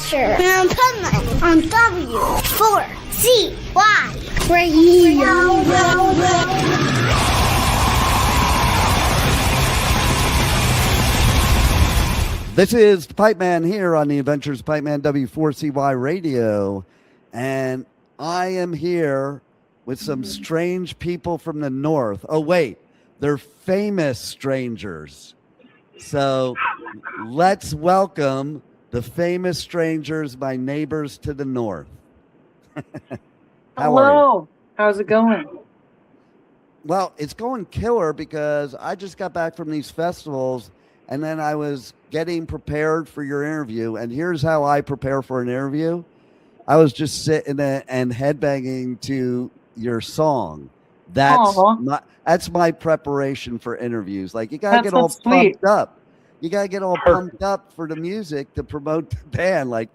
Chapter and Pipeman on W4CY Radio. This is Pipeman here on the Adventures of Pipeman W4CY Radio, and I am here with some strange people from the north. Oh, wait, they're famous strangers. So let's welcome the famous strangers, my neighbors to the north. Hello. How's it going? Well, it's going killer because I just got back from these festivals, and then I was getting prepared for your interview. And here's how I prepare for an interview. I was just sitting and headbanging to your song. That's my preparation for interviews. Like, you gotta get all pumped up. You gotta get all pumped up for the music to promote the band. Like,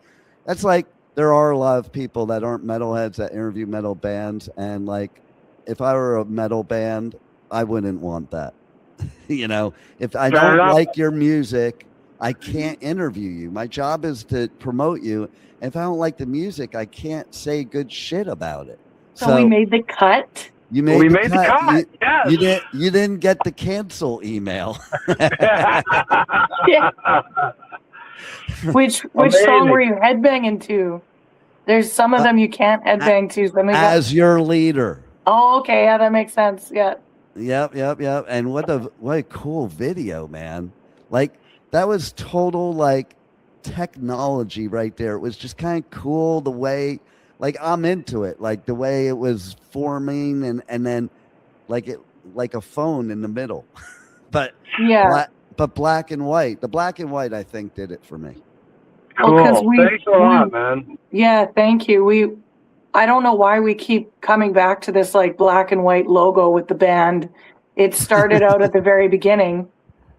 that's like, there are a lot of people that aren't metalheads that interview metal bands, and like, if I were a metal band, I wouldn't want that. You know, if I don't like your music, I can't interview you. My job is to promote you. If I don't like the music, I can't say good shit about it. So we made the cut. We made the cut. Yes. You didn't get the cancel email. Yeah. Which song were you headbanging to? There's some of them you can't headbang to. As your leader. Oh, okay. Yeah, that makes sense. Yeah. Yep. And what a cool video, man. Like, that was total like technology right there. It was just kind of cool the way, like, I'm into it, like the way it was forming and then like a phone in the middle. But yeah, but black and white. The black and white, I think, did it for me. Cool. Thanks a lot, man. Yeah, thank you. I don't know why we keep coming back to this like black and white logo with the band. It started out at the very beginning,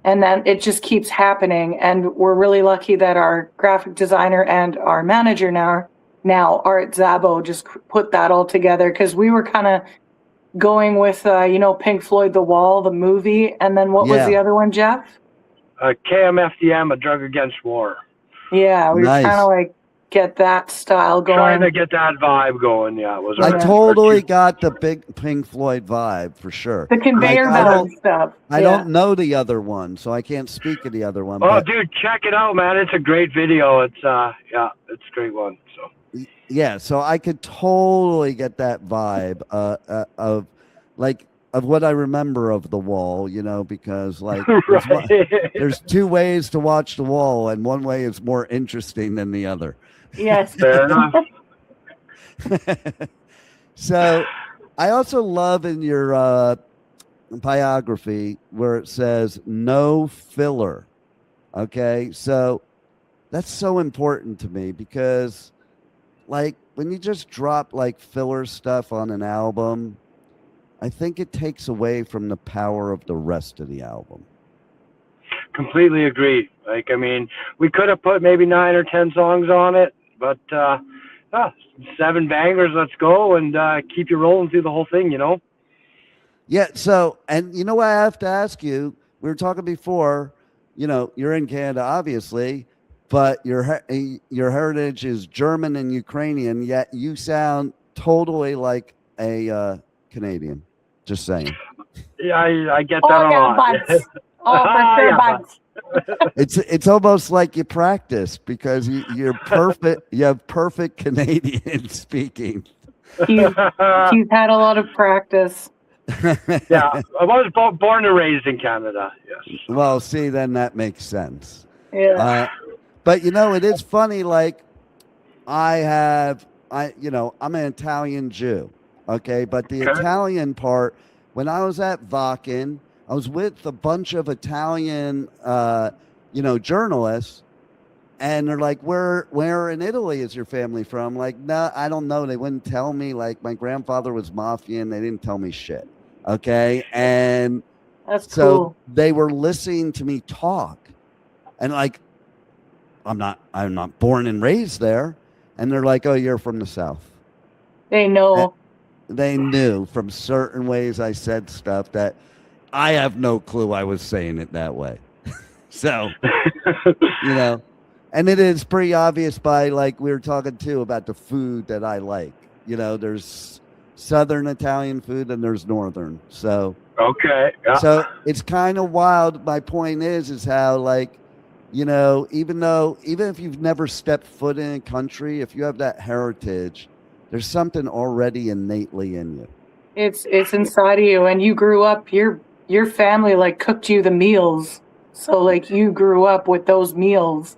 and then it just keeps happening. And we're really lucky that our graphic designer and our manager now Art Zabo just put that all together, because we were kind of going with, Pink Floyd, The Wall, the movie. And then what was the other one, Jeff? KMFDM, A Drug Against War. Yeah, we were kind of like, get that style going. Trying to get that vibe going, yeah. I totally got the big Pink Floyd vibe, for sure. The conveyor belt stuff. I don't know the other one, so I can't speak of the other one. Oh, dude, check it out, man. It's a great video. It's it's a great one. So yeah, so I could totally get that vibe of what I remember of The Wall, because like there's two ways to watch The Wall, and one way is more interesting than the other. Yes. Fair enough. So I also love in your biography where it says no filler. Okay, so that's so important to me, because like when you just drop like filler stuff on an album, I think it takes away from the power of the rest of the album. Completely agree. Like, I mean, we could have put maybe 9 or 10 songs on it, but 7 bangers, let's go, and keep you rolling through the whole thing, Yeah, so, and you know what I have to ask you? We were talking before, you're in Canada, obviously, but your heritage is German and Ukrainian, yet you sound totally like a Canadian. Just saying. Yeah, I get that a lot. For sure, buds. It's almost like you practice, because you're perfect. You have perfect Canadian speaking. He's had a lot of practice. Yeah, I was born and raised in Canada. Yes. Well, see, then that makes sense. Yeah. But it is funny. Like, I'm an Italian Jew. Okay, but the Italian part, when I was at Vakken, I was with a bunch of Italian, journalists, and they're like, where in Italy is your family from? I'm like, no, I don't know. They wouldn't tell me. Like, my grandfather was mafia, and they didn't tell me shit. Okay, and that's so cool. They were listening to me talk, and like, I'm not born and raised there, and they're like, oh, you're from the South. They know. They knew from certain ways I said stuff that I have no clue I was saying it that way. So, And it is pretty obvious by, like, we were talking too about the food that I like. You know, there's Southern Italian food and there's Northern. So, Okay. Yeah. so it's kind of wild. My point is how, like, you know, even if you've never stepped foot in a country, if you have that heritage, there's something already innately in you. It's inside of you, and you grew up. Your family like cooked you the meals, so like you grew up with those meals.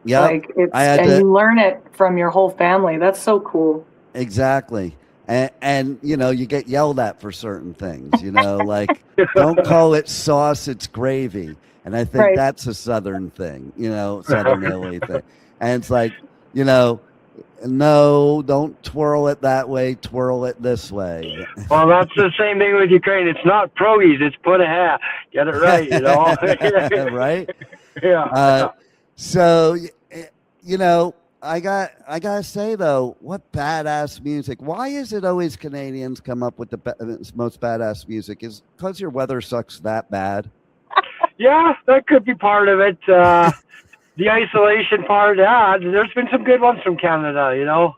Yeah, like you learn it from your whole family. That's so cool. Exactly. And you know, you get yelled at for certain things, you know, like don't call it sauce, it's gravy. And I think that's a Southern thing, you know, Southern Italy thing. And it's like, you know, no, don't twirl it that way, twirl it this way. Well, that's the same thing with Ukraine. It's not pierogies, it's put a hat. Get it right, you know. Right? Yeah. So, you know, I gotta say though, what badass music! Why is it always Canadians come up with the most badass music? Is because your weather sucks that bad? Yeah, that could be part of it. The isolation part. Yeah, there's been some good ones from Canada. You know,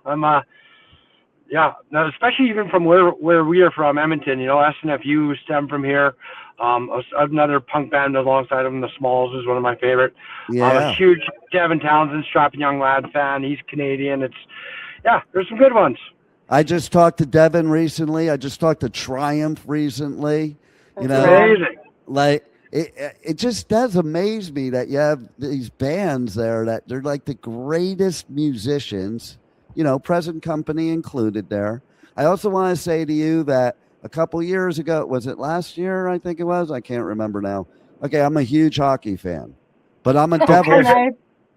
yeah, now, especially even from where we are from, Edmonton. You know, SNFU stem from here. Another punk band alongside of them, the Smalls, is one of my favorite. Yeah. I'm a huge Devin Townsend, strapping young lad fan. He's Canadian. There's some good ones. I just talked to Devin recently. I just talked to Triumph recently. You know, amazing. Like it just does amaze me that you have these bands there that they're like the greatest musicians. You know, present company included there. I also want to say to you that a couple years ago, was it last year? I think it was. I can't remember now. Okay, I'm a huge hockey fan, but I'm a Devils.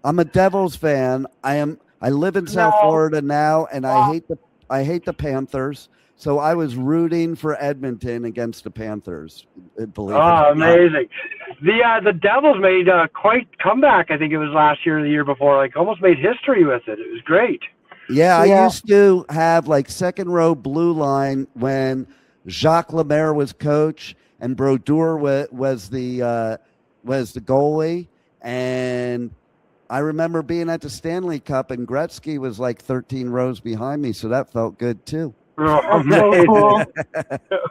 I'm a Devils fan. I live in South Florida now, and I hate the Panthers. So I was rooting for Edmonton against the Panthers. Believe it or not. Amazing! The Devils made quite comeback. I think it was last year or the year before. Like almost made history with it. It was great. Yeah, I used to have like second row blue line when Jacques Lemaire was coach and Brodeur was the goalie. And I remember being at the Stanley Cup and Gretzky was like 13 rows behind me. So that felt good too. Oh, amazing. So cool.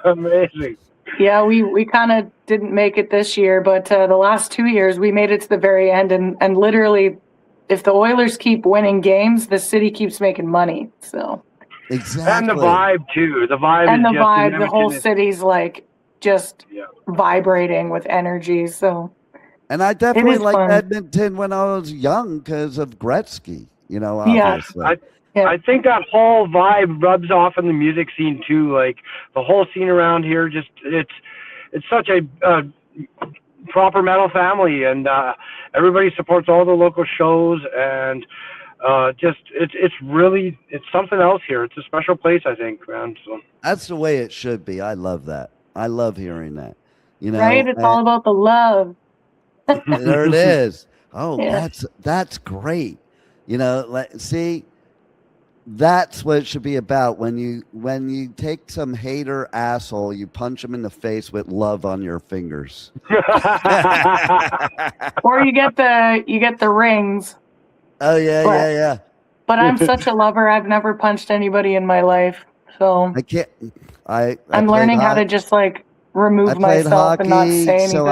Amazing. Yeah, we kind of didn't make it this year, but the last 2 years we made it to the very end. And literally, if the Oilers keep winning games, the city keeps making money. So exactly. And the vibe too. The vibe and is the just vibe. The whole city's like just vibrating with energy. So and I definitely liked fun. Edmonton when I was young because of Gretzky. You know, obviously. I think that whole vibe rubs off in the music scene too. Like the whole scene around here, just it's such a proper metal family, and everybody supports all the local shows, and it's something else here. It's a special place, I think, man. So that's the way it should be. I love that. I love hearing that. You know, right? It's all about the love. There it is. Oh, that's great. You know, see. That's what it should be about. When you take some hater asshole, you punch him in the face with love on your fingers. Or you get the rings. Oh yeah. But I'm such a lover. I've never punched anybody in my life, so I can't. I'm learning how to just like remove myself and not say anything.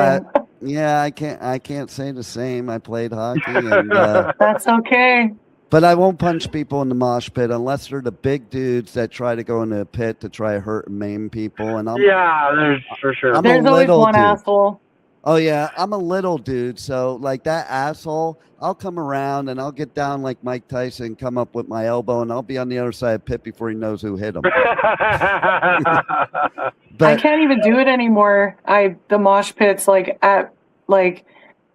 I can't say the same. I played hockey, and that's okay. But I won't punch people in the mosh pit unless they're the big dudes that try to go in the pit to try to hurt and maim people. And there's for sure. There's always one asshole. Oh yeah, I'm a little dude, so like that asshole, I'll come around and I'll get down like Mike Tyson, come up with my elbow, and I'll be on the other side of the pit before he knows who hit him. But I can't even do it anymore. The mosh pits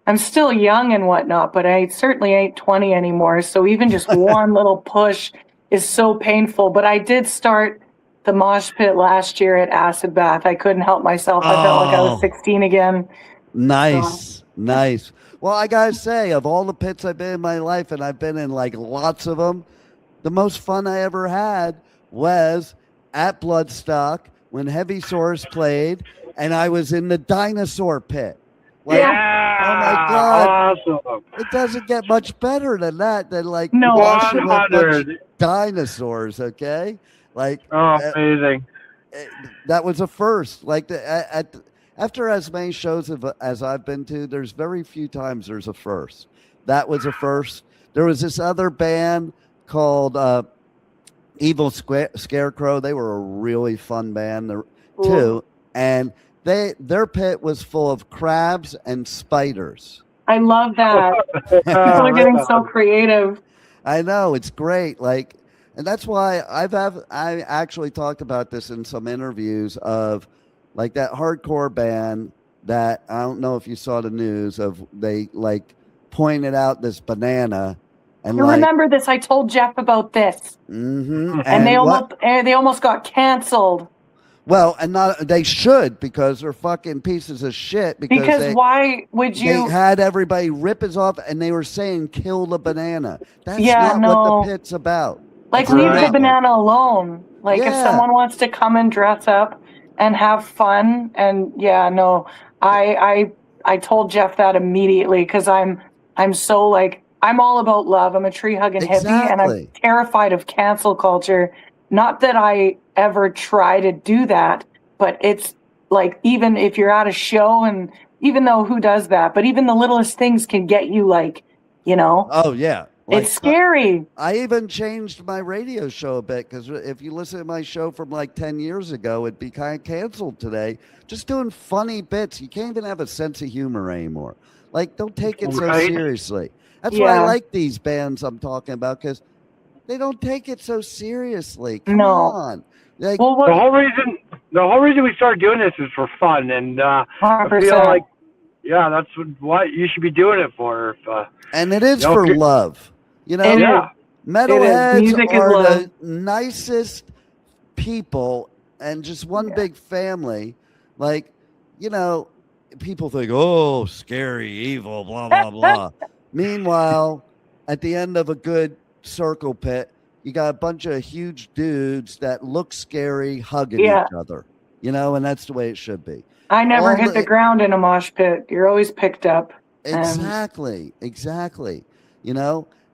I'm still young and whatnot, but I certainly ain't 20 anymore. So even just one little push is so painful. But I did start the mosh pit last year at Acid Bath. I couldn't help myself. I felt like I was 16 again. Nice. Well, I gotta say, of all the pits I've been in my life, and I've been in like lots of them, the most fun I ever had was at Bloodstock when Heavy Source played, and I was in the dinosaur pit. Like, oh my my God. Awesome. It doesn't get much better than that. Than like No. Moshing with a bunch 100. of dinosaurs. Okay, like Amazing. that was a first. Like after as many shows as I've been to, there's very few times there's a first. That was a first. There was this other band called Evil Scarecrow. They were a really fun band too, and their pit was full of crabs and spiders. I love that. People are getting so creative. I know, it's great. Like, and that's why I actually talked about this in some interviews of like that hardcore band that I don't know if you saw the news of, they like pointed out this banana. And I remember this. I told Jeff about this, and they almost got canceled. Well, and they should, because they're fucking pieces of shit. Because why would you? They had everybody rip us off, and they were saying "kill the banana." That's not what the pit's about. Like, leave the banana alone. Like, if someone wants to come and dress up and have fun, and I told Jeff that immediately, because I'm so like, I'm all about love. I'm a tree hugging hippie, and I'm terrified of cancel culture. Not that I ever try to do that, but it's like, even if you're at a show, and even though who does that, but even the littlest things can get you, like, Oh yeah. Like, it's scary. I even changed my radio show a bit, because if you listen to my show from like 10 years ago, it'd be kind of canceled today. Just doing funny bits. You can't even have a sense of humor anymore. Like, don't take it so seriously. That's why I like these bands I'm talking about, because they don't take it so seriously. Come on. Like, the whole reason we started doing this is for fun, and I feel like, that's what you should be doing it for. And it is for love. Metalheads are the nicest people, and just one big family. Like, people think, oh, scary, evil, blah, blah, blah. Meanwhile, at the end of a good circle pit, you got a bunch of huge dudes that look scary hugging each other, and that's the way it should be. I never hit the ground in a mosh pit. You're always picked up. Exactly.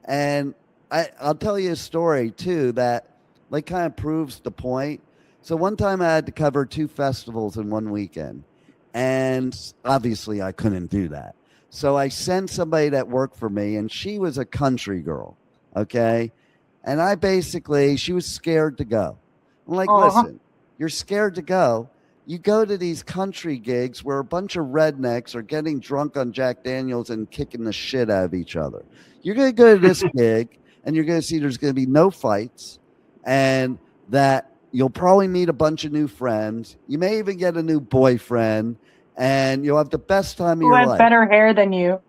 And I'll tell you a story too that like kind of proves the point. So one time I had to cover 2 festivals in one weekend, and obviously I couldn't do that. So I sent somebody that worked for me, and she was a country girl. Okay. And she was scared to go. I'm like, listen, you're scared to go. You go to these country gigs where a bunch of rednecks are getting drunk on Jack Daniels and kicking the shit out of each other. You're going to go to this gig, and you're going to see there's going to be no fights, and that you'll probably meet a bunch of new friends. You may even get a new boyfriend, and you'll have the best time of your life. Who has better hair than you.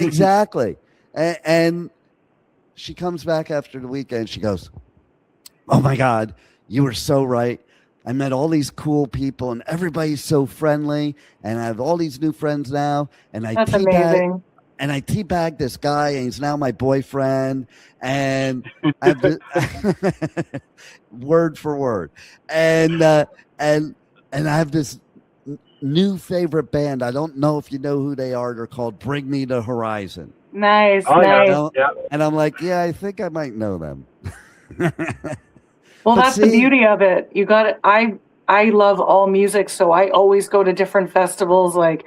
Exactly. And she comes back after the weekend. She goes, oh, my God, you were so right. I met all these cool people, and everybody's so friendly, and I have all these new friends now. And That's amazing. And I teabagged this guy, and he's now my boyfriend. And I have this, word for word. And I have this new favorite band. I don't know if you know who they are. They're called Bring Me the Horizon. Nice. And I'm like, I think I might know them. Well, that's the beauty of it. You got it. I love all music, so I always go to different festivals. Like,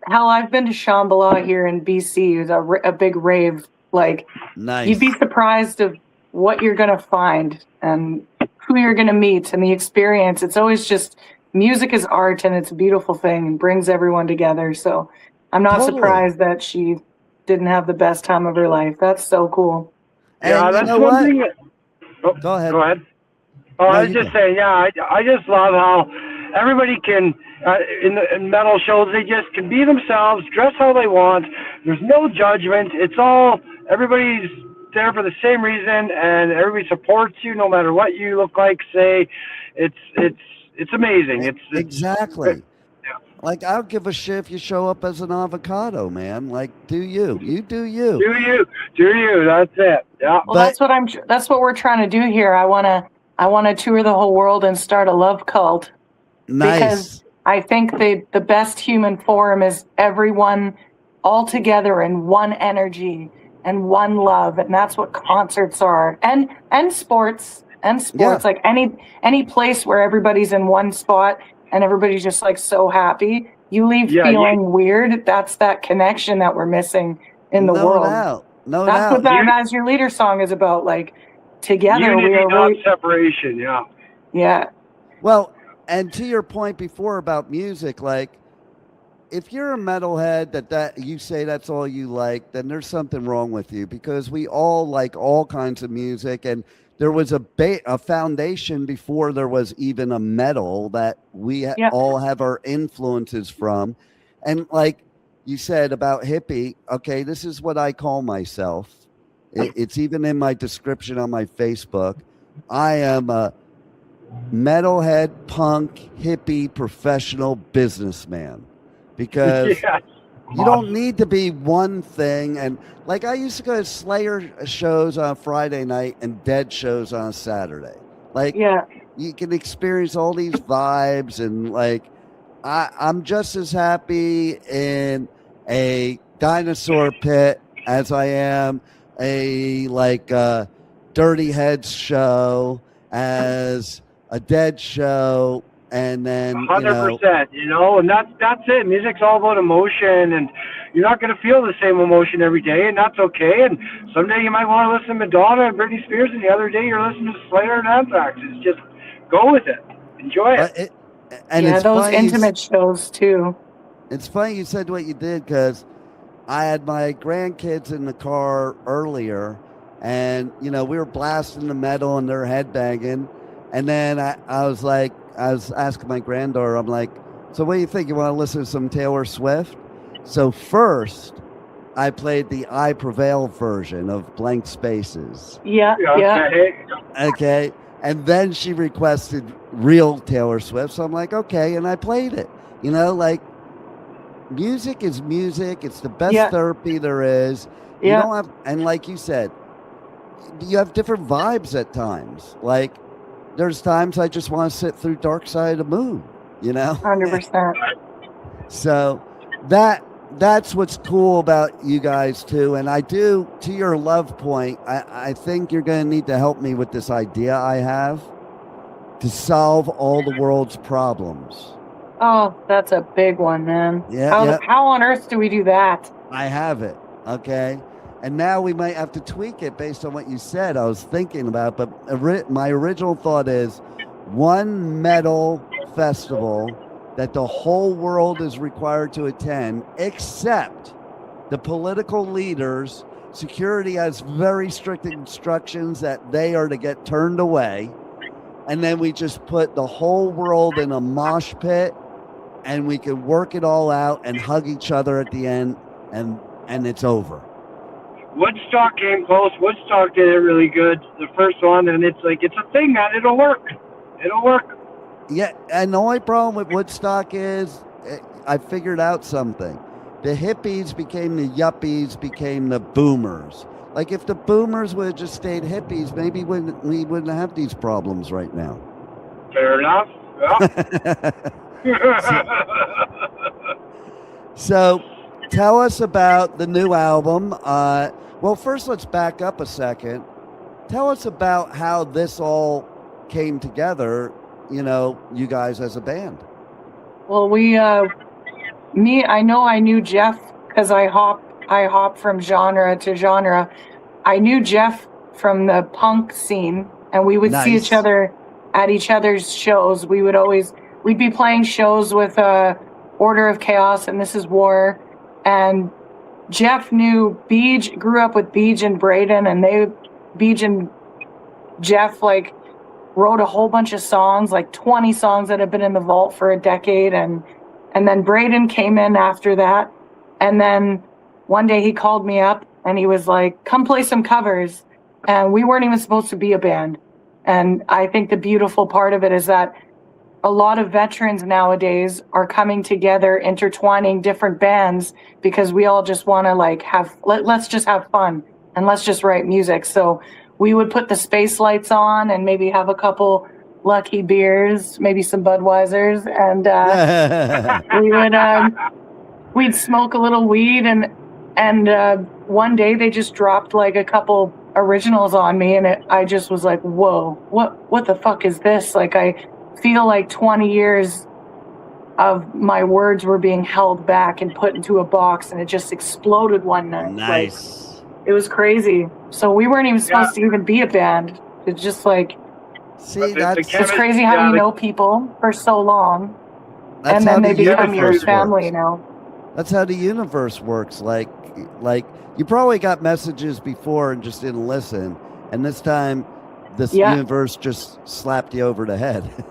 hell, I've been to Shambhala here in BC. It's a big rave. Like, nice. You'd be surprised of what you're gonna find and who you're gonna meet and the experience. It's always just, music is art, and it's a beautiful thing and brings everyone together. So I'm not surprised that she didn't have the best time of her life. That's so cool. And that's one thing. Go ahead. Oh, I was just saying, I just love how everybody can, in metal shows, they just can be themselves, dress how they want. There's no judgment. It's all, everybody's there for the same reason, and everybody supports you no matter what you look like, say. It's amazing. It's exactly. Like, I don't give a shit if you show up as an avocado, man. Like, do you? You do you. Do you. That's it. Yeah. Well, that's what we're trying to do here. I want to tour the whole world and start a love cult. Nice. Because I think the best human form is everyone all together in one energy and one love, and that's what concerts are, and sports. Like any place where everybody's in one spot and everybody's just like so happy, you leave feeling weird. That's that connection that we're missing in the world. No doubt. That's what that As Your Leader song is about. Like, together unity, we are not separation. Yeah. Well, and to your point before about music, like, if you're a metalhead that you say that's all you like, then there's something wrong with you, because we all like all kinds of music, and there was a foundation before there was even a metal that we all have our influences from. And like you said about hippie, okay, this is what I call myself. It's even in my description on my Facebook. I am a metalhead, punk, hippie, professional businessman. Because you don't need to be one thing. And like, I used to go to Slayer shows on Friday night and Dead shows on Saturday. Like, you can experience all these vibes, and like, I'm just as happy in a dinosaur pit as I am a Dirty Heads show, as a Dead show. And then 100%, and that's it. Music's all about emotion, and you're not going to feel the same emotion every day, and that's okay. And someday you might want to listen to Madonna and Britney Spears, and the other day you're listening to Slayer and Anthrax. It's just go with it, enjoy it. And it's those intimate shows too. It's funny you said what you did, because I had my grandkids in the car earlier, and we were blasting the metal and they're headbanging, and then I was like, I was asking my granddaughter, I'm like, so what do you think? You want to listen to some Taylor Swift? So first, I played the I Prevail version of Blank Spaces. Yeah. Okay. And then she requested real Taylor Swift. So I'm like, okay. And I played it. Like, music is music. It's the best therapy there is. You don't have, and like you said, you have different vibes at times. Like, there's times I just want to sit through Dark Side of the Moon, 100%. So that's what's cool about you guys too. And I do, to your love point, I think you're going to need to help me with this idea I have to solve all the world's problems. Oh, that's a big one, man. How on earth do we do that? I have it. Okay. And now we might have to tweak it based on what you said. I was thinking about, but my original thought is one metal festival that the whole world is required to attend, except the political leaders. Security has very strict instructions that they are to get turned away. And then we just put the whole world in a mosh pit, and we can work it all out and hug each other at the end, and it's over. Woodstock came close. Woodstock did it really good, the first one, and it's a thing, man. It'll work. Yeah, and the only problem with Woodstock is I figured out something. The hippies became the yuppies, became the boomers. Like, if the boomers would have just stayed hippies, maybe we wouldn't have these problems right now. Fair enough. Yeah. So tell us about the new album. Well, first, let's back up a second. Tell us about how this all came together, you guys as a band. Well, I knew Jeff because I hop from genre to genre. I knew Jeff from the punk scene, and we would see each other at each other's shows. We'd be playing shows with Order of Chaos and This Is War, and Jeff knew Beej, grew up with Beej and Braden, and Beej and Jeff wrote a whole bunch of songs, 20 songs that have been in the vault for a decade, and then Braden came in after that, and then one day he called me up and he was like, come play some covers, and we weren't even supposed to be a band. And I think the beautiful part of it is that a lot of veterans nowadays are coming together, intertwining different bands, because we all just want to let's just have fun and let's just write music. So we would put the space lights on and maybe have a couple lucky beers, maybe some Budweisers, and we'd smoke a little weed, and one day they just dropped like a couple originals on me, and I just was like, whoa, what the fuck is this? Like, I feel like 20 years of my words were being held back and put into a box, and it just exploded one night. Nice. Like, it was crazy. So we weren't even supposed to even be a band. It's just like, see, that's it's crazy how you know people for so long, that's and how then they the become your universe family, works. you know. That's how the universe works. Like you probably got messages before and just didn't listen, and this time, this universe just slapped you over the head.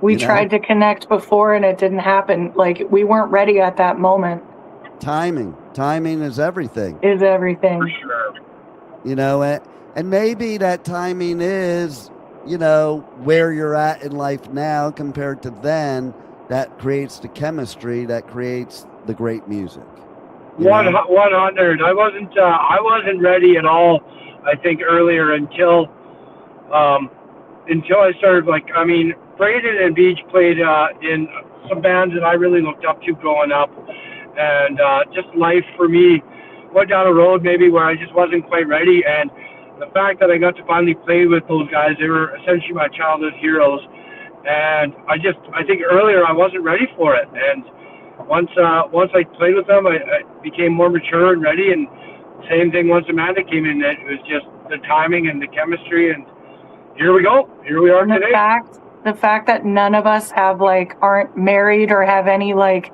We tried to connect before, and it didn't happen. Like, we weren't ready at that moment. Timing is everything. Is everything. For sure. You know, and maybe that timing is, you know, where you're at in life now compared to then. That creates the chemistry that creates the great music. 100. I wasn't ready at all. I think earlier until I started, like, I mean, Braden and Beach played in some bands that I really looked up to growing up, and just life for me went down a road maybe where I just wasn't quite ready, and the fact that I got to finally play with those guys, they were essentially my childhood heroes, and I think earlier I wasn't ready for it, and once I played with them, I became more mature and ready, and same thing once Amanda came in, it was just the timing and the chemistry, and here we go. Here we are and today. The fact that none of us have, like, aren't married or have any, like,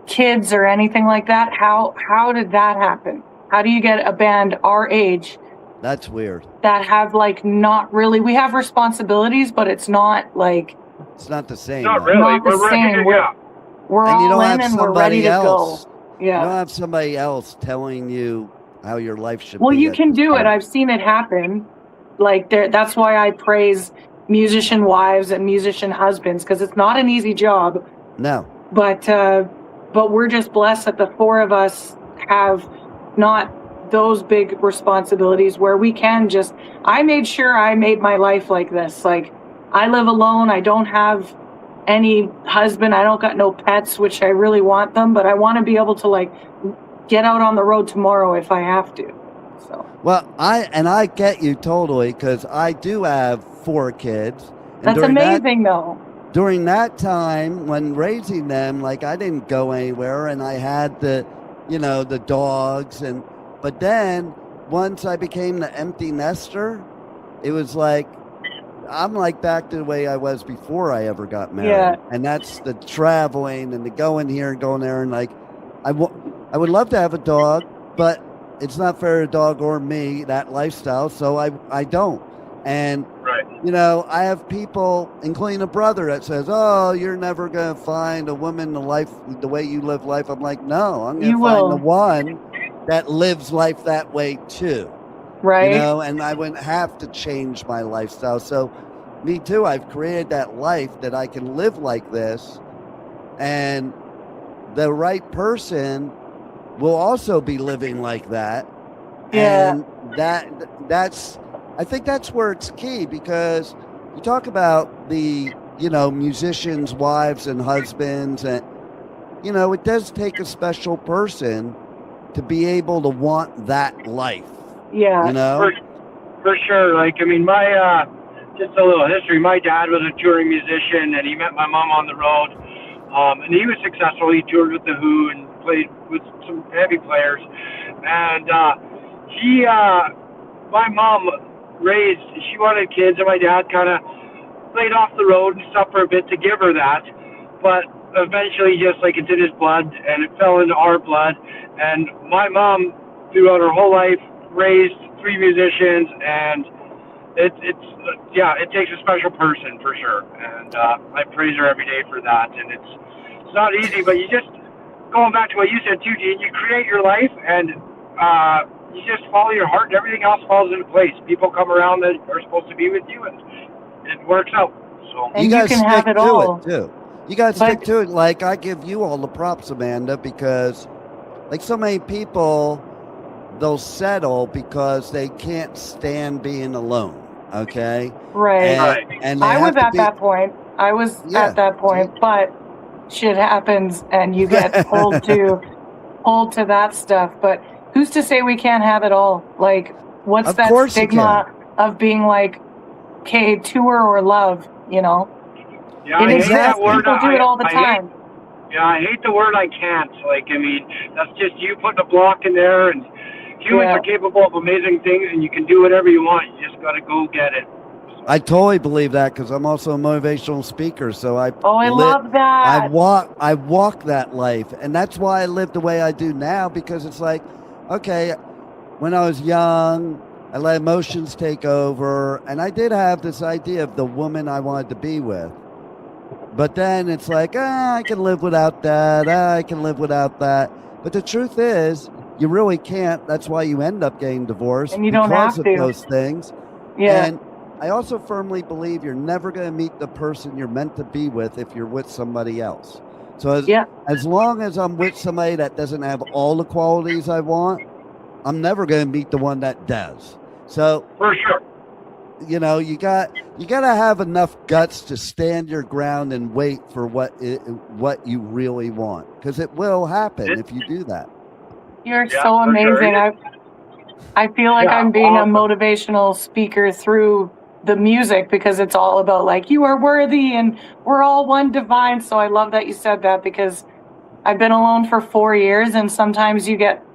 kids or anything like that, how did that happen? How do you get a band our age? That's weird. That have, like, not really, we have responsibilities, but it's not, like, it's not the same. Not really. Not the same. We're and you all don't in have and we're ready to else. go. Yeah. You don't have somebody else telling you how your life should be. Well, you can do it. I've seen it happen. Like, that's why I praise musician wives and musician husbands, because it's not an easy job. No. But we're just blessed that the four of us have not those big responsibilities where we can just, I made sure I made my life like this. Like, I live alone. I don't have any husband. I don't got no pets, which I really want them, but I want to be able to, like, get out on the road tomorrow if I have to. So. Well, I get you totally, because I do have 4 kids. That's amazing, though. During that time when raising them, like, I didn't go anywhere, and I had the dogs, but then once I became the empty nester, it was like, I'm like back to the way I was before I ever got married. Yeah. And that's the traveling and the going here and going there. And, like, I would love to have a dog, but it's not fair to dog or me, that lifestyle. So I don't. And, you know, I have people, including a brother, that says, oh, you're never going to find a woman the way you live life. I'm like, no, I'm going to find the one that lives life that way too. Right. You know, and I wouldn't have to change my lifestyle. So me too, I've created that life that I can live like this, and the right person will also be living like that. Yeah. And that's I think that's where it's key, because you talk about the, you know, musicians' wives and husbands, and, you know, it does take a special person to be able to want that life. Yeah. You know? For sure. Like, I mean, my, just a little history. My dad was a touring musician, and he met my mom on the road. And he was successful. He toured with The Who and played with some heavy players. And my mom she wanted kids, and my dad kind of played off the road and stuff for a bit to give her that. But eventually, just like, it's in his blood, and it fell into our blood. And my mom, throughout her whole life, raised 3 musicians, and it takes a special person for sure, and I praise her every day for that. And it's not easy, but you just, going back to what you said too, Dean, you create your life, and you just follow your heart, and everything else falls into place. People come around that are supposed to be with you, and it works out. So and you can have it all too. You got to stick to it. Like, I give you all the props, Amanda, because, like, so many people, they'll settle because they can't stand being alone. Okay. Right. And I was at that point. But shit happens and you get pulled to that stuff. But who's to say we can't have it all? Like, what's Of that course you stigma of being like, okay, tour or love, you know? Yeah, I hate that word. People do it all the time. I hate the word I can't. Like, I mean, that's just you putting a block in there, and humans are capable of amazing things, and you can do whatever you want. You just got to go get it. I totally believe that because I'm also a motivational speaker. So I love that. I walk that life, and that's why I live the way I do now. Because it's like, okay, when I was young, I let emotions take over, and I did have this idea of the woman I wanted to be with. But then it's like, I can live without that. I can live without that. But the truth is, you really can't. That's why you end up getting divorced, and you don't because have of to. those things. Yeah. And I also firmly believe you're never going to meet the person you're meant to be with if you're with somebody else. So as long as I'm with somebody that doesn't have all the qualities I want, I'm never going to meet the one that does. So for sure, you know, you got to have enough guts to stand your ground and wait for what you really want, because it will happen if you do that. You're so amazing. Sure. I feel like I'm being a motivational speaker through the music, because it's all about like, you are worthy and we're all one divine. So I love that you said that, because I've been alone for 4 years, and sometimes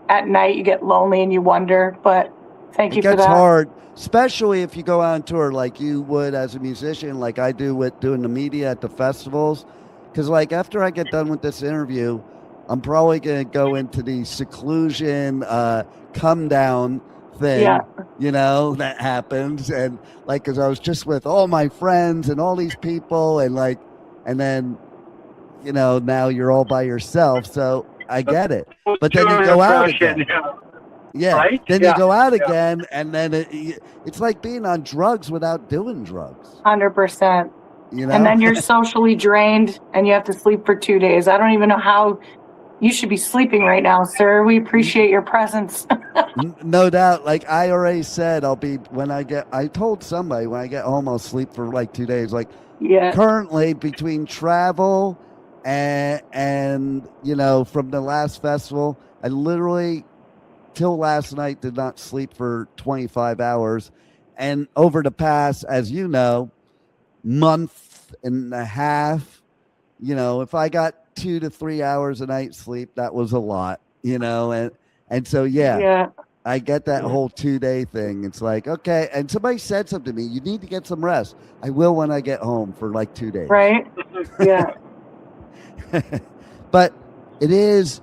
at night you get lonely and you wonder, but thank you for that. It gets hard, especially if you go out on tour like you would as a musician, like I do with doing the media at the festivals. Because like after I get done with this interview, I'm probably going to go into the seclusion, come down thing, you know, that happens. And like, because I was just with all my friends and all these people, and like, and then, you know, now you're all by yourself. So I get it. But then you go out again. Yeah. Right? Then you go out again, and then it's like being on drugs without doing drugs. 100%. You know? And then you're socially drained, and you have to sleep for 2 days. I don't even know how. You should be sleeping right now, sir. We appreciate your presence. No doubt. Like I already said, I told somebody when I get home, I'll sleep for like 2 days. Like currently between travel and, you know, from the last festival, I literally till last night did not sleep for 25 hours. And over the past, as you know, month and a half, you know, if I got 2 to 3 hours a night sleep, that was a lot, you know, and so I get that whole 2 day thing. It's like, okay, and somebody said something to me, you need to get some rest. I will when I get home for like 2 days. Right? Yeah. But it is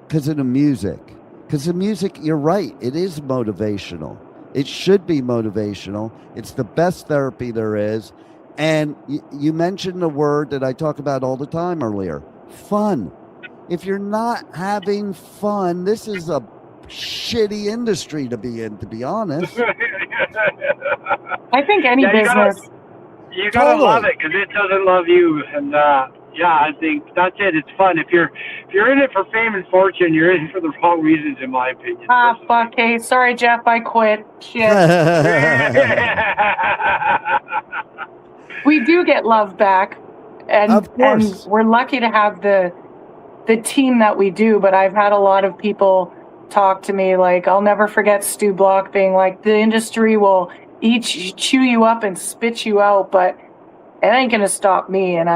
because of the music. Because the music, you're right, it is motivational. It should be motivational. It's the best therapy there is. And you mentioned a word that I talk about all the time earlier, fun. If you're not having fun, this is a shitty industry to be in, to be honest. I think any business. You gotta love it, because it doesn't love you. And I think that's it. It's fun. If you're in it for fame and fortune, you're in it for the wrong reasons, in my opinion. Fuck. Hey, sorry, Jeff, I quit. Shit. We do get love back, and we're lucky to have the team that we do. But I've had a lot of people talk to me, like, I'll never forget Stu Block being like, the industry will chew you up and spit you out, but it ain't gonna stop me. And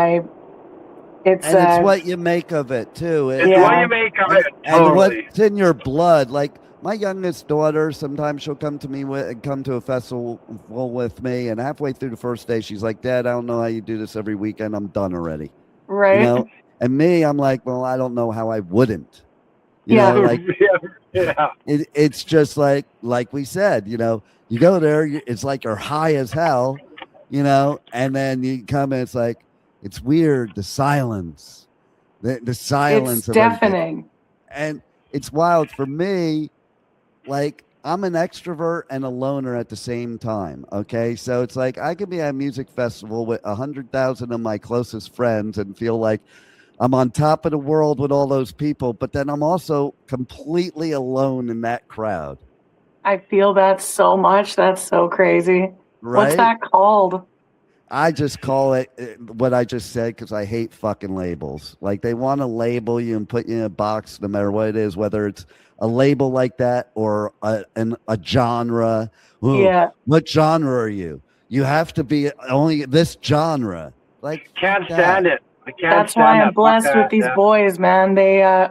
it's what you make of it too. It's what you make of it. And what's in your blood. Like my youngest daughter, sometimes she'll come to a festival with me, and halfway through the first day, she's like, "Dad, I don't know how you do this every weekend. I'm done already." Right. You know? And me, I'm like, well, I don't know how I wouldn't. You know, like it's just like we said, you know, you go there, it's like you're high as hell, you know, and then you come and it's like, it's weird, the silence, the silence. It's deafening. And it's wild for me. Like I'm an extrovert and a loner at the same time. Okay. So it's like, I could be at a music festival with 100,000 of my closest friends and feel like I'm on top of the world with all those people, but then I'm also completely alone in that crowd. I feel that so much. That's so crazy. Right? What's that called? I just call it what I just said because I hate fucking labels. Like they want to label you and put you in a box no matter what it is, whether it's a label like that or a genre. Ooh, Yeah. what genre are you? You have to be only this genre. Like Can't stand it. I can't That's stand why I'm that. blessed Fuck with that, these yeah. boys, man.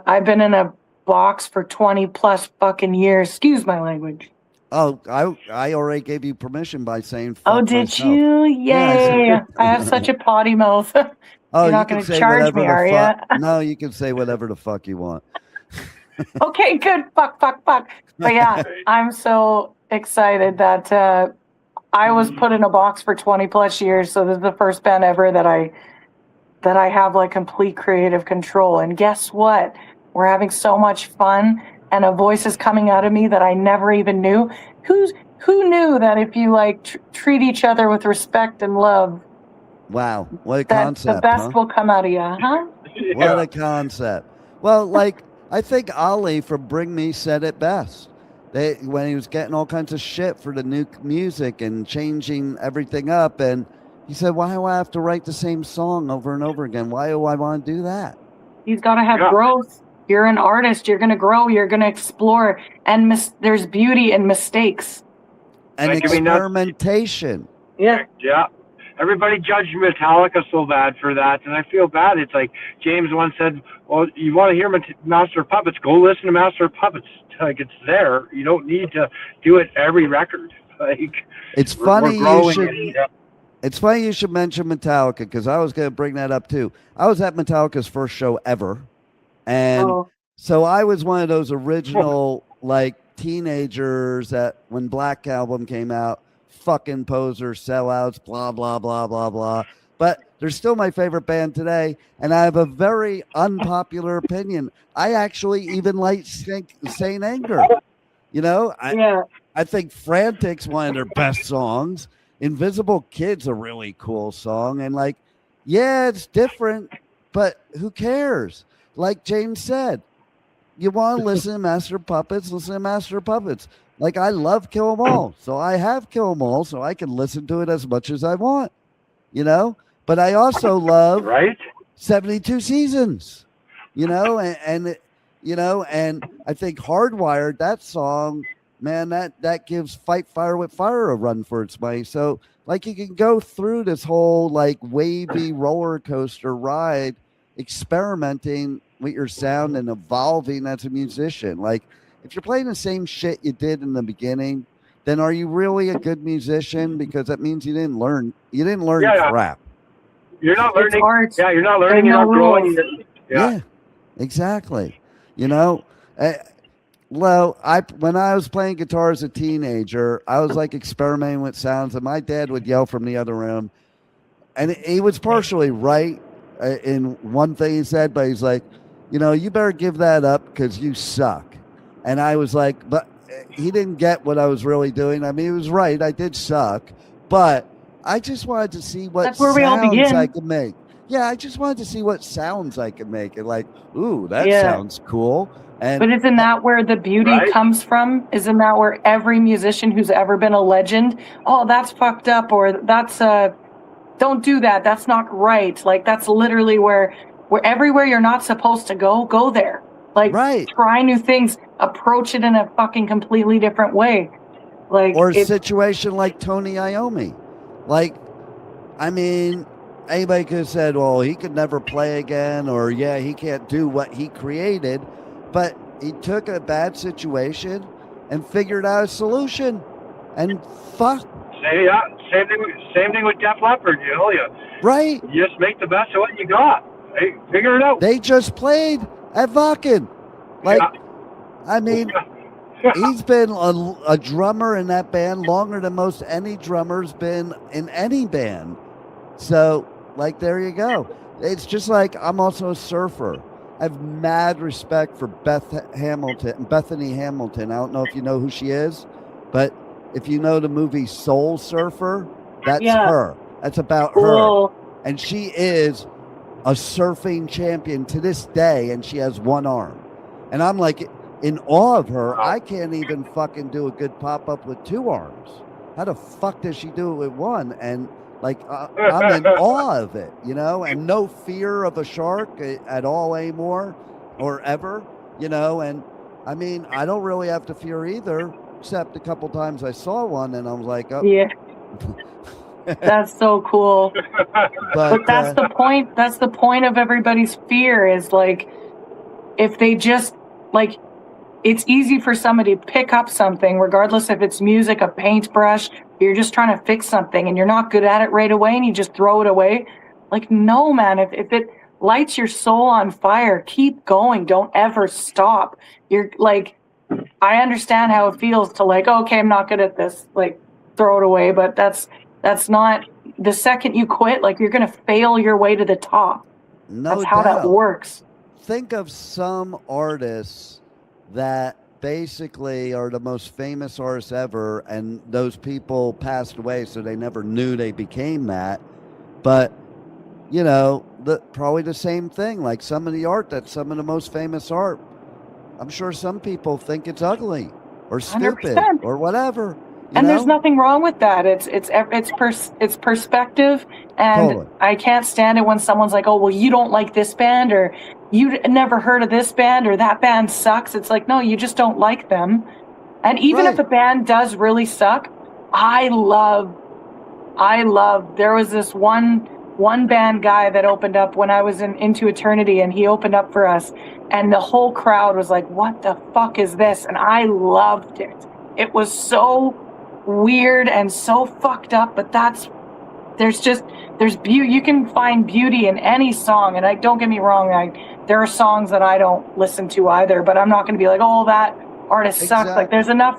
I've been in a box for 20 plus fucking years. Excuse my language. Oh, I already gave you permission by saying fuck Oh, did myself. you? Yeah, Yay. I have such a potty mouth. Oh, You're you not can going to say charge whatever me, the are fuck. you? No, you can say whatever the fuck you want. Okay, good. Fuck. But yeah, I'm so excited that I was put in a box for 20 plus years. So this is the first band ever that I have like complete creative control. And guess what? We're having so much fun, and a voice is coming out of me that I never even knew. Who knew that if you like treat each other with respect and love, Wow, what a that concept, the best huh? will come out of you, huh? What a concept. Well, like I think Ali from Bring Me said it best. When he was getting all kinds of shit for the new music and changing everything up, and he said, "Why do I have to write the same song over and over again? Why do I want to do that?" He's got to have Yeah. growth. You're an artist. You're going to grow. You're going to explore. And there's beauty in mistakes. And Like, I mean, that's- experimentation. Yeah. Yeah. Everybody judged Metallica so bad for that, and I feel bad. It's like James once said, well, you want to hear Master of Puppets, go listen to Master of Puppets. Like, it's there. You don't need to do it every record. Like, It's we're funny growing. you It's funny you should mention Metallica because I was going to bring that up too. I was at Metallica's first show ever. And Oh. so I was one of those original like teenagers that when Black Album came out, fucking posers, sellouts, blah, blah, blah, blah, blah. But they're still my favorite band today. And I have a very unpopular opinion. I actually even like Saint Anger. You know, I think Frantic's one of their best songs. Invisible Kid's a really cool song. And like, yeah, it's different, but who cares? Like James said, you want to listen to Master of Puppets, listen to Master of Puppets. Like I love Kill 'Em All. So I have Kill 'Em All so I can listen to it as much as I want, you know? But I also love 72 Seasons, you know, and you know, and I think Hardwired, that song, man, that gives Fight Fire with Fire a run for its money. So like you can go through this whole like wavy roller coaster ride, experimenting with your sound and evolving as a musician. Like if you're playing the same shit you did in the beginning, then are you really a good musician? Because that means you didn't learn crap. You're not learning. Art. Yeah, you're not learning. There's You're no not growing. rules. Yeah, exactly. You know, well, when I was playing guitar as a teenager, I was like experimenting with sounds, and my dad would yell from the other room, and he was partially right in one thing he said, but he's like, you know, you better give that up because you suck. And I was like, but he didn't get what I was really doing. I mean, he was right. I did suck, but I just wanted to see what That's where we all sounds begin. I could make. Yeah, I just wanted to see what sounds I could make. And like, ooh, that Yeah. sounds cool. And But isn't that where the beauty comes from? Isn't that where every musician who's ever been a legend, oh, that's fucked up, or that's don't do that. That's not right. Like that's literally where everywhere you're not supposed to go there. Like try new things, approach it in a fucking completely different way. Like or a situation like Tony Iommi. Like, I mean, anybody could have said, well, he could never play again, or yeah, he can't do what he created. But he took a bad situation and figured out a solution. And fuck. Same thing with Def Leppard, you know. Right. You just make the best of what you got. Hey, figure it out. They just played at Wacken. Like, I mean, he's been a drummer in that band longer than most any drummer's been in any band. So, like, there you go. It's just like I'm also a surfer. I have mad respect for Bethany Hamilton. I don't know if you know who she is, but if you know the movie Soul Surfer, that's her. That's about her. And she is a surfing champion to this day, and she has one arm. And I'm like in awe of her. I can't even fucking do a good pop-up with two arms. How the fuck does she do it with one? And Like I'm in awe of it, you know, and no fear of a shark at all anymore or ever, you know. And I mean, I don't really have to fear either, except a couple times I saw one and I was like, oh. Yeah. That's so cool. But that's the point. That's the point of everybody's fear is like, if they just like, it's easy for somebody to pick up something, regardless if it's music, a paintbrush, you're just trying to fix something and you're not good at it right away and you just throw it away. Like, no, man, if it lights your soul on fire, keep going. Don't ever stop. You're like, I understand how it feels to like, okay, I'm not good at this, like throw it away. But that's not, the second you quit, like you're going to fail your way to the top. That's how that works. Think of some artists that basically are the most famous artists ever, and those people passed away, so they never knew they became that. But you know, probably the same thing. Like some of the art, that's some of the most famous art, I'm sure some people think it's ugly or stupid 100%. or whatever. And there's nothing wrong with that. It's perspective, and totally. I can't stand it when someone's like, "Oh, well, you don't like this band, or you never heard of this band, or that band sucks." It's like, no, you just don't like them. And even if a band does really suck, I love. There was this one band guy that opened up when I was in Into Eternity, and he opened up for us, and the whole crowd was like, "What the fuck is this?" And I loved it. It was so weird and so fucked up, but there's beauty. You can find beauty in any song, and don't get me wrong, there are songs that I don't listen to either, but I'm not going to be like, oh, that artist sucks. Like there's enough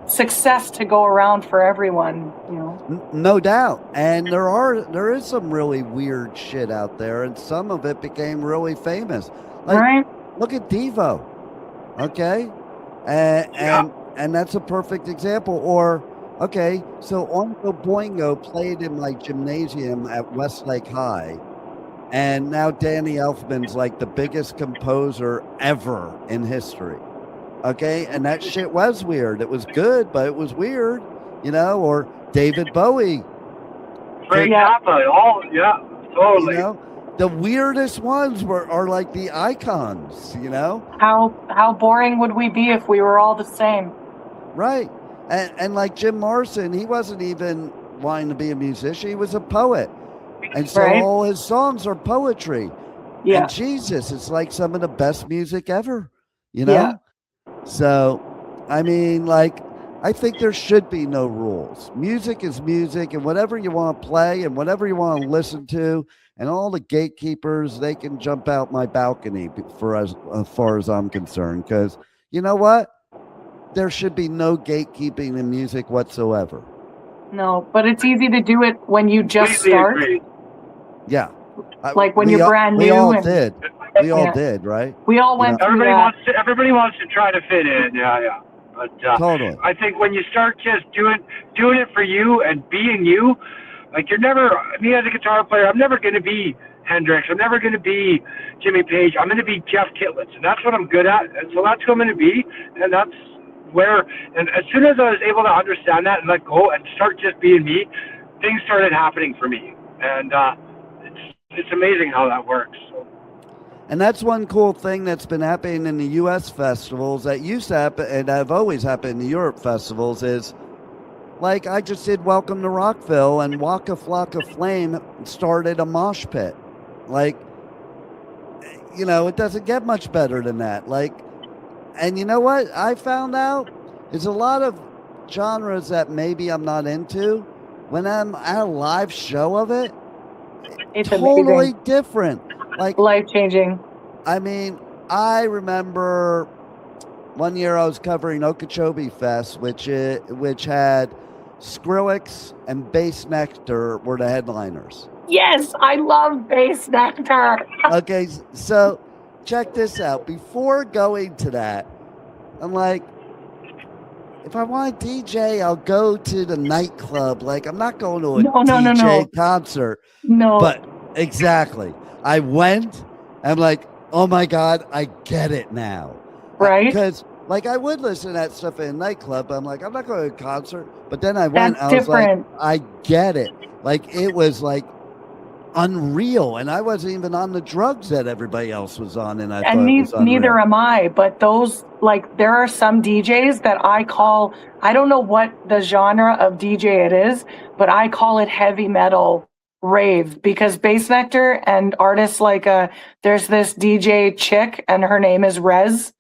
success to go around for everyone, you know. No doubt. And there is some really weird shit out there, and some of it became really famous. Like, right? Look at Devo. Okay? And that's a perfect example. Or, okay, so Oingo Boingo played in my gymnasium at Westlake High, and now Danny Elfman's like the biggest composer ever in history. Okay, and that shit was weird. It was good, but it was weird, you know. Or David Bowie. Frank Zappa, totally. You know, the weirdest ones are like the icons, you know. How boring would we be if we were all the same? Right. And like Jim Morrison, he wasn't even wanting to be a musician. He was a poet. And so all his songs are poetry. Yeah. And Jesus, it's like some of the best music ever, you know? Yeah. So, I mean, like, I think there should be no rules. Music is music, and whatever you want to play and whatever you want to listen to, and all the gatekeepers, they can jump out my balcony for as far as I'm concerned. Because you know what? There should be no gatekeeping in music whatsoever. No, but it's easy to do it when you just start. Agree. Yeah. Like when you're brand new. We all did. We all did, right? We all went through that. Everybody wants to try to fit in. Yeah. But totally. I think when you start just doing it for you and being you, like me as a guitar player, I'm never going to be Hendrix. I'm never going to be Jimmy Page. I'm going to be Jeff Kitlitz, and that's what I'm good at. And so that's who I'm going to be, and that's and as soon as I was able to understand that and let go and start just being me, things started happening for me. And it's amazing how that works. So. And that's one cool thing that's been happening in the U.S. festivals that used to happen and have always happened in the Europe festivals is, like, I just did Welcome to Rockville, and Waka Flocka Flame started a mosh pit. Like, you know, it doesn't get much better than that. Like, and you know what I found out is a lot of genres that maybe I'm not into, when I'm at a live show of it, it's totally different. Like life-changing. I mean, I remember one year I was covering Okeechobee Fest, which had Skrillex and Bass Nectar were the headliners. Yes, I love Bass Nectar. Okay, so check this out. Before going to that, I'm like, if I want a DJ, I'll go to the nightclub. Like, I'm not going to a DJ concert. No. But exactly. I went, I'm like, oh my God, I get it now. Right. Because like I would listen to that stuff in a nightclub. I'm like, I'm not going to a concert. But then I went, That's I was different. like, I get it. Like it was like unreal. And I wasn't even on the drugs that everybody else was on. And I thought it was unreal. Neither am I, but those, like, there are some DJs that I call, I don't know what the genre of DJ it is, but I call it heavy metal rave, because Bass Nectar and artists like, there's this DJ chick and her name is Rez,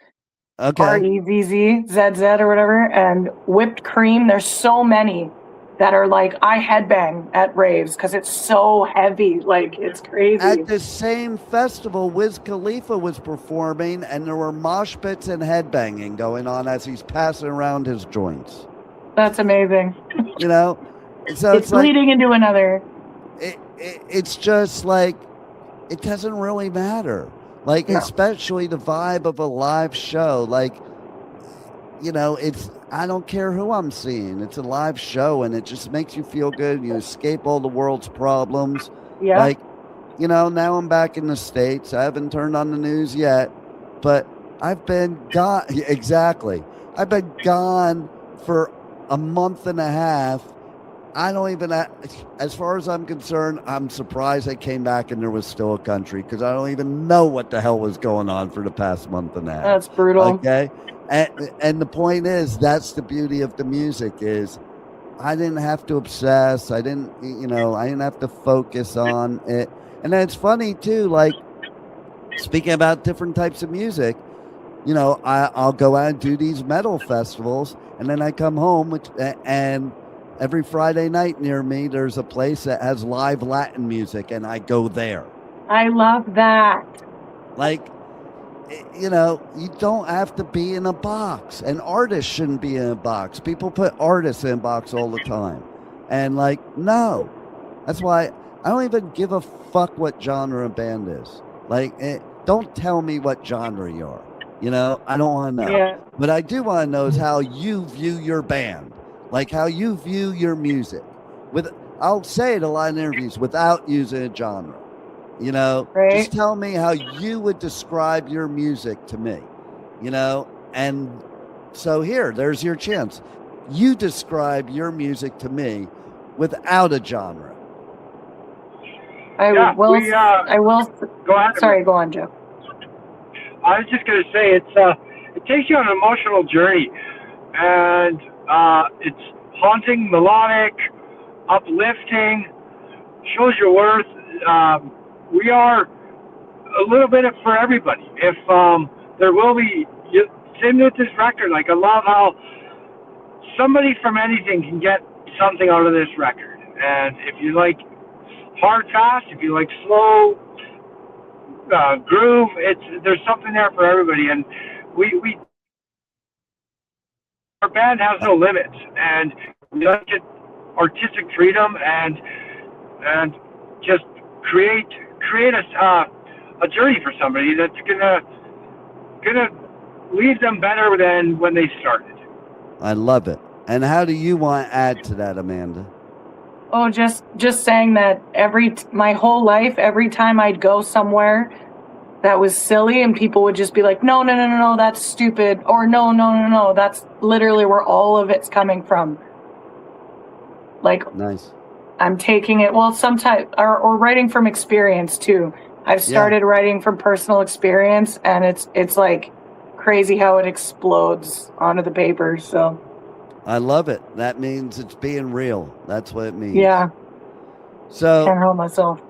Okay. REZZZZ or whatever, and Whipped Cream. There's so many that are like, I headbang at raves because it's so heavy, like it's crazy. At the same festival, Wiz Khalifa was performing, and there were mosh pits and headbanging going on as he's passing around his joints. That's amazing. You know, so it's leading into another. It's just like, it doesn't really matter. Like, No. especially the vibe of a live show. Like, you know, I don't care who I'm seeing. It's a live show, and it just makes you feel good. You escape all the world's problems. Yeah. Like, you know, now I'm back in the States. I haven't turned on the news yet, but I've been gone. Exactly. I've been gone for a month and a half. I don't even, as far as I'm concerned, I'm surprised I came back and there was still a country, because I don't even know what the hell was going on for the past month and a half. That's brutal. Okay. And the point is, that's the beauty of the music is I didn't have to obsess. I didn't have to focus on it. And then it's funny too, like speaking about different types of music, you know, I'll go out and do these metal festivals, and then I come home and every Friday night near me, there's a place that has live Latin music, and I go there. I love that. Like, you know, you don't have to be in a box. An artist shouldn't be in a box. People put artists in a box all the time. And like, no. That's why I don't even give a fuck what genre a band is. Like, don't tell me what genre you are. You know, I don't want to know. Yeah. But I do want to know is how you view your band. Like how you view your music. I'll say it a lot in interviews without using a genre. You know, Right. Just tell me how you would describe your music to me. You know, and so there's your chance. You describe your music to me without a genre. I will. Go ahead. Sorry, go on, Joe. I was just going to say it takes you on an emotional journey, and it's haunting, melodic, uplifting, shows your worth. We are a little bit for everybody. If there will be, same with this record. Like, I love how somebody from anything can get something out of this record. And if you like hard, fast, if you like slow, groove, there's something there for everybody. And we our band has no limits, and we like get artistic freedom and just create a journey for somebody that's gonna leave them better than when they started. I love it. And how do you want to add to that, Amanda? Oh, just saying that my whole life, every time I'd go somewhere that was silly and people would just be like, no, that's stupid. Or no, that's literally where all of it's coming from. Like, Nice. I'm taking it, well, sometimes, or writing from experience too. I've started writing from personal experience, and it's like crazy how it explodes onto the paper. So I love it. That means it's being real. That's what it means. yeah, So can't help myself.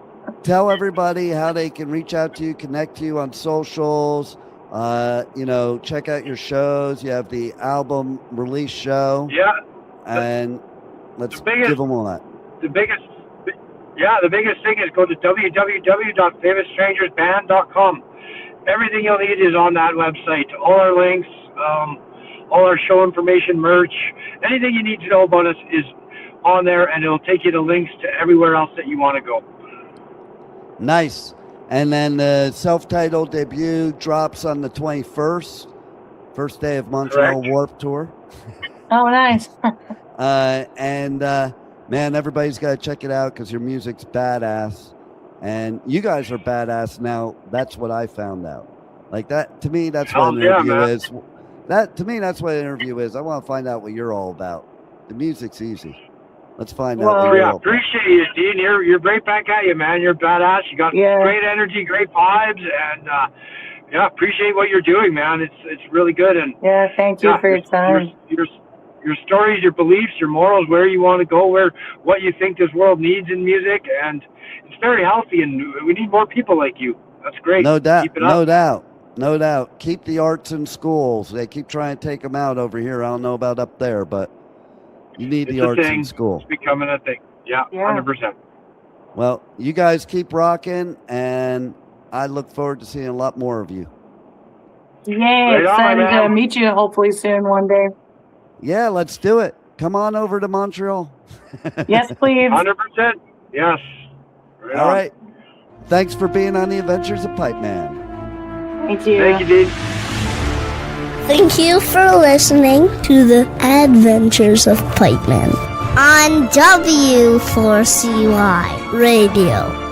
tell everybody how they can reach out to you, connect to you on socials, check out your shows. You have the album release show. Yeah. And let's give them all that. The biggest thing is go to www.famousstrangersband.com. Everything you'll need is on that website. All our links, all our show information, merch, anything you need to know about us is on there, and it'll take you to links to everywhere else that you want to go. Nice. And then the self-titled debut drops on the 21st, first day of Montreal Warped Tour. Oh, nice. Man, everybody's got to check it out because your music's badass. And you guys are badass now. That's what I found out. Like that, to me, that's what an interview is. That to me, that's what an interview is. I want to find out what you're all about. The music's easy. Let's find out. What you're all about. Appreciate you, Dean. You're great back at you, man. You're badass. You got great energy, great vibes, and appreciate what you're doing, man. It's really good. And thank you for your time. Your stories, your beliefs, your morals, where you want to go, what you think this world needs in music, and it's very healthy. And we need more people like you. That's great. No doubt. Keep it up. No doubt. Keep the arts in schools. They keep trying to take them out over here. I don't know about up there, but you need the arts in school. It's becoming a thing. Yeah, 100%. Well, you guys keep rocking, and I look forward to seeing a lot more of you. Yay, excited to meet you hopefully soon one day. Yeah, let's do it. Come on over to Montreal. Yes, please. 100%. Yes. All right. Thanks for being on the Adventures of Pipeman. Thank you. Thank you, Dean. Thank you for listening to the Adventures of Pipeman on W4CY Radio.